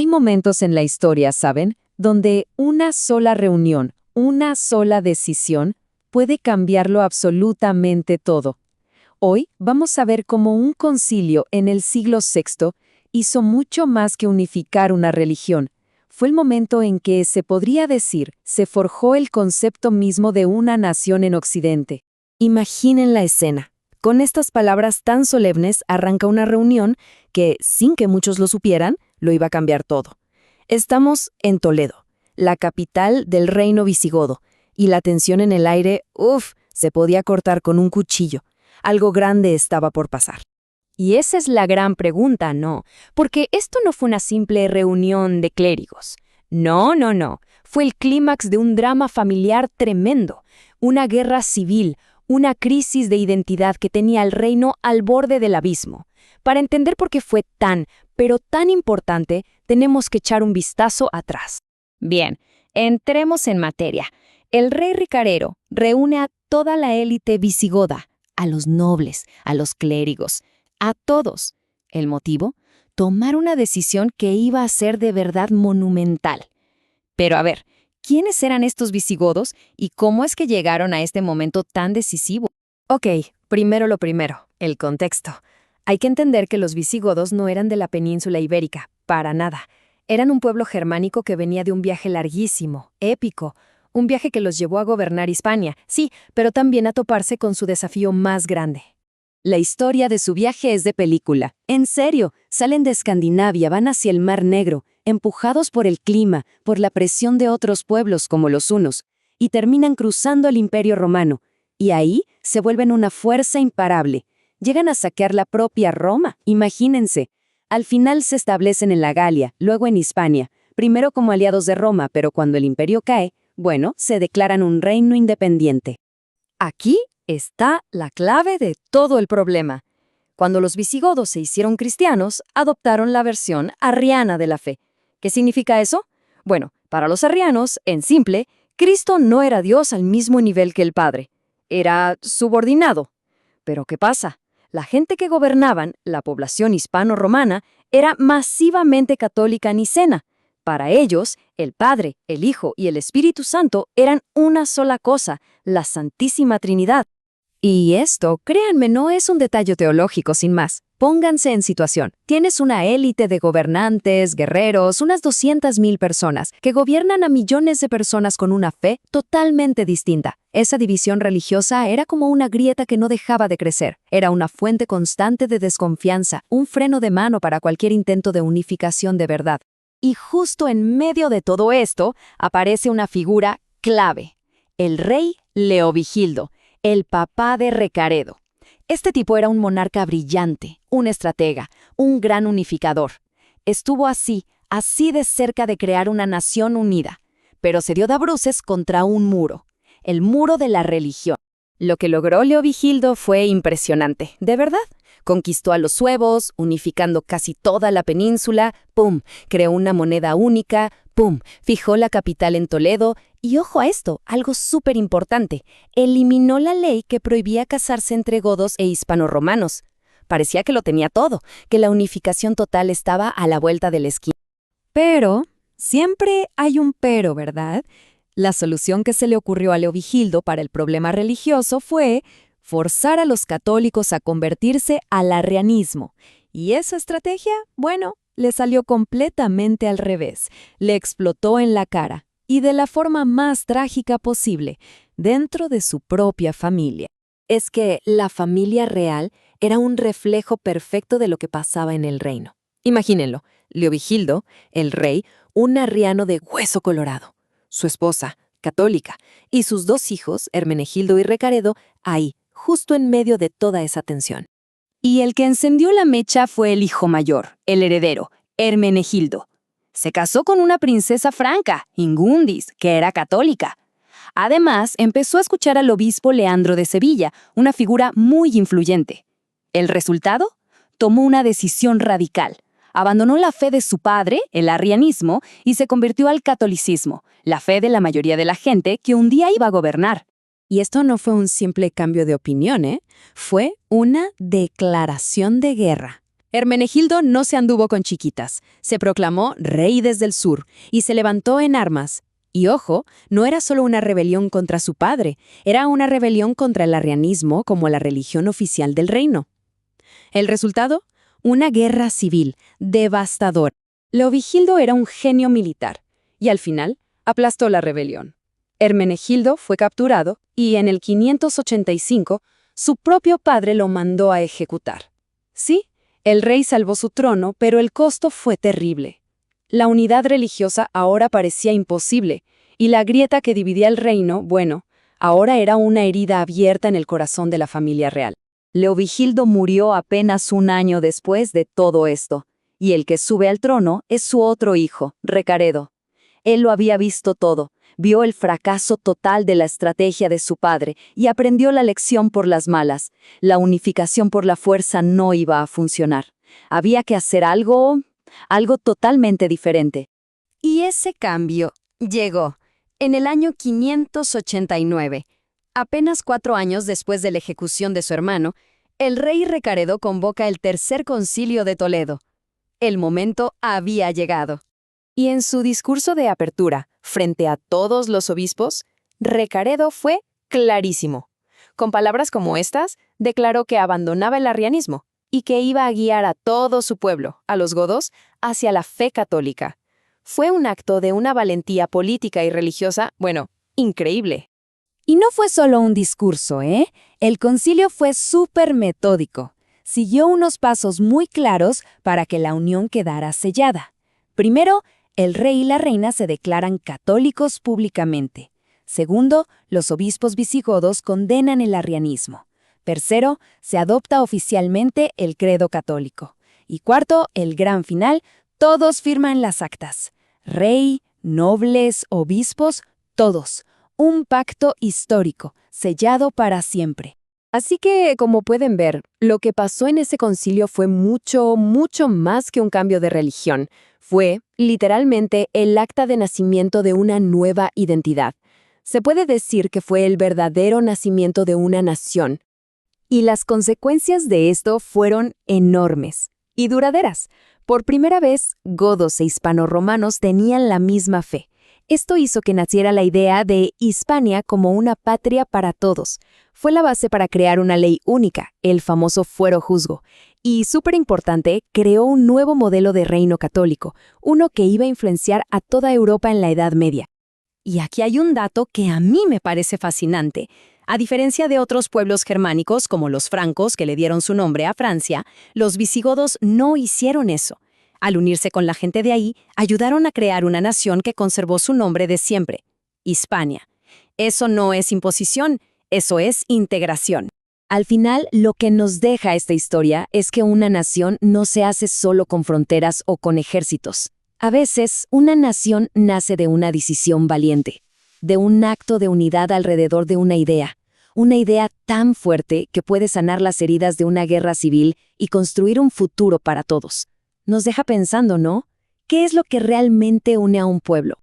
Hay momentos en la historia, ¿saben?, donde una sola reunión, una sola decisión puede cambiarlo absolutamente todo. Hoy vamos a ver cómo un concilio en el siglo VI hizo mucho más que unificar una religión. Fue el momento en que, se podría decir, se forjó el concepto mismo de una nación en Occidente. Imaginen la escena. Con estas palabras tan solemnes arranca una reunión que, sin que muchos lo supieran, lo iba a cambiar todo. Estamos en Toledo, la capital del reino visigodo, y la tensión en el aire, se podía cortar con un cuchillo. Algo grande estaba por pasar. Y esa es la gran pregunta, ¿no? Porque esto no fue una simple reunión de clérigos. No. Fue el clímax de un drama familiar tremendo, una guerra civil, una crisis de identidad que tenía al reino al borde del abismo. Para entender por qué fue tan, pero tan importante, tenemos que echar un vistazo atrás. Bien, entremos en materia. El rey Ricarero reúne a toda la élite visigoda, a los nobles, a los clérigos, a todos. ¿El motivo? Tomar una decisión que iba a ser de verdad monumental. Pero a ver, ¿quiénes eran estos visigodos y cómo es que llegaron a este momento tan decisivo? Ok, primero lo primero, el contexto. Hay que entender que los visigodos no eran de la península ibérica, para nada. Eran un pueblo germánico que venía de un viaje larguísimo, épico, un viaje que los llevó a gobernar Hispania, sí, pero también a toparse con su desafío más grande. La historia de su viaje es de película. En serio, salen de Escandinavia, van hacia el Mar Negro, empujados por el clima, por la presión de otros pueblos como los hunos, y terminan cruzando el Imperio Romano. Y ahí se vuelven una fuerza imparable. Llegan a saquear la propia Roma, imagínense. Al final se establecen en la Galia, luego en Hispania, primero como aliados de Roma, pero cuando el imperio cae, se declaran un reino independiente. Aquí está la clave de todo el problema. Cuando los visigodos se hicieron cristianos, adoptaron la versión arriana de la fe. ¿Qué significa eso? Bueno, para los arrianos, en simple, Cristo no era Dios al mismo nivel que el Padre. Era subordinado. Pero ¿qué pasa? La gente que gobernaban, la población hispano-romana, era masivamente católica nicena. Para ellos, el Padre, el Hijo y el Espíritu Santo eran una sola cosa, la Santísima Trinidad. Y esto, créanme, no es un detalle teológico sin más. Pónganse en situación. Tienes una élite de gobernantes, guerreros, unas 200,000 personas, que gobiernan a millones de personas con una fe totalmente distinta. Esa división religiosa era como una grieta que no dejaba de crecer. Era una fuente constante de desconfianza, un freno de mano para cualquier intento de unificación de verdad. Y justo en medio de todo esto aparece una figura clave: el rey Leovigildo, el papá de Recaredo. Este tipo era un monarca brillante, un estratega, un gran unificador. Estuvo así de cerca de crear una nación unida, pero se dio de bruces contra un muro, el muro de la religión. Lo que logró Leovigildo fue impresionante, de verdad. Conquistó a los suevos, unificando casi toda la península, creó una moneda única, fijó la capital en Toledo, y ojo a esto, algo súper importante, eliminó la ley que prohibía casarse entre godos e hispanoromanos. Parecía que lo tenía todo, que la unificación total estaba a la vuelta de la esquina. Pero, siempre hay un pero, ¿verdad? La solución que se le ocurrió a Leovigildo para el problema religioso fue forzar a los católicos a convertirse al arrianismo. Y esa estrategia, le salió completamente al revés. Le explotó en la cara, y de la forma más trágica posible, dentro de su propia familia. Es que la familia real era un reflejo perfecto de lo que pasaba en el reino. Imagínenlo, Leovigildo, el rey, un arriano de hueso colorado. Su esposa, católica, y sus 2 hijos, Hermenegildo y Recaredo, ahí, justo en medio de toda esa tensión. Y el que encendió la mecha fue el hijo mayor, el heredero, Hermenegildo. Se casó con una princesa franca, Ingundis, que era católica. Además, empezó a escuchar al obispo Leandro de Sevilla, una figura muy influyente. ¿El resultado? Tomó una decisión radical. Abandonó la fe de su padre, el arrianismo, y se convirtió al catolicismo, la fe de la mayoría de la gente que un día iba a gobernar. Y esto no fue un simple cambio de opinión, Fue una declaración de guerra. Hermenegildo no se anduvo con chiquitas, se proclamó rey desde el sur y se levantó en armas. Y ojo, no era solo una rebelión contra su padre, era una rebelión contra el arrianismo como la religión oficial del reino. ¿El resultado? Una guerra civil, devastadora. Leovigildo era un genio militar, y al final aplastó la rebelión. Hermenegildo fue capturado y en el 585 su propio padre lo mandó a ejecutar. Sí, el rey salvó su trono, pero el costo fue terrible. La unidad religiosa ahora parecía imposible, y la grieta que dividía el reino, bueno, ahora era una herida abierta en el corazón de la familia real. Leovigildo murió apenas un año después de todo esto, y el que sube al trono es su otro hijo, Recaredo. Él lo había visto todo, vio el fracaso total de la estrategia de su padre y aprendió la lección por las malas. La unificación por la fuerza no iba a funcionar. Había que hacer algo totalmente diferente. Y ese cambio llegó en el año 589. Apenas 4 años después de la ejecución de su hermano, el rey Recaredo convoca el Tercer Concilio de Toledo. El momento había llegado. Y en su discurso de apertura, frente a todos los obispos, Recaredo fue clarísimo. Con palabras como estas, declaró que abandonaba el arrianismo y que iba a guiar a todo su pueblo, a los godos, hacia la fe católica. Fue un acto de una valentía política y religiosa, bueno, increíble. Y no fue solo un discurso, ¿eh? El concilio fue súper metódico. Siguió unos pasos muy claros para que la unión quedara sellada. Primero, el rey y la reina se declaran católicos públicamente. Segundo, los obispos visigodos condenan el arrianismo. Tercero, se adopta oficialmente el credo católico. Y cuarto, el gran final, todos firman las actas. Rey, nobles, obispos, todos. Un pacto histórico, sellado para siempre. Así que, como pueden ver, lo que pasó en ese concilio fue mucho, mucho más que un cambio de religión. Fue, literalmente, el acta de nacimiento de una nueva identidad. Se puede decir que fue el verdadero nacimiento de una nación. Y las consecuencias de esto fueron enormes y duraderas. Por primera vez, godos e hispanorromanos tenían la misma fe. Esto hizo que naciera la idea de Hispania como una patria para todos. Fue la base para crear una ley única, el famoso fuero juzgo. Y, súper importante, creó un nuevo modelo de reino católico, uno que iba a influenciar a toda Europa en la Edad Media. Y aquí hay un dato que a mí me parece fascinante. A diferencia de otros pueblos germánicos, como los francos, que le dieron su nombre a Francia, los visigodos no hicieron eso. Al unirse con la gente de ahí, ayudaron a crear una nación que conservó su nombre de siempre, Hispania. Eso no es imposición, eso es integración. Al final, lo que nos deja esta historia es que una nación no se hace solo con fronteras o con ejércitos. A veces, una nación nace de una decisión valiente, de un acto de unidad alrededor de una idea tan fuerte que puede sanar las heridas de una guerra civil y construir un futuro para todos. Nos deja pensando, ¿no? ¿Qué es lo que realmente une a un pueblo?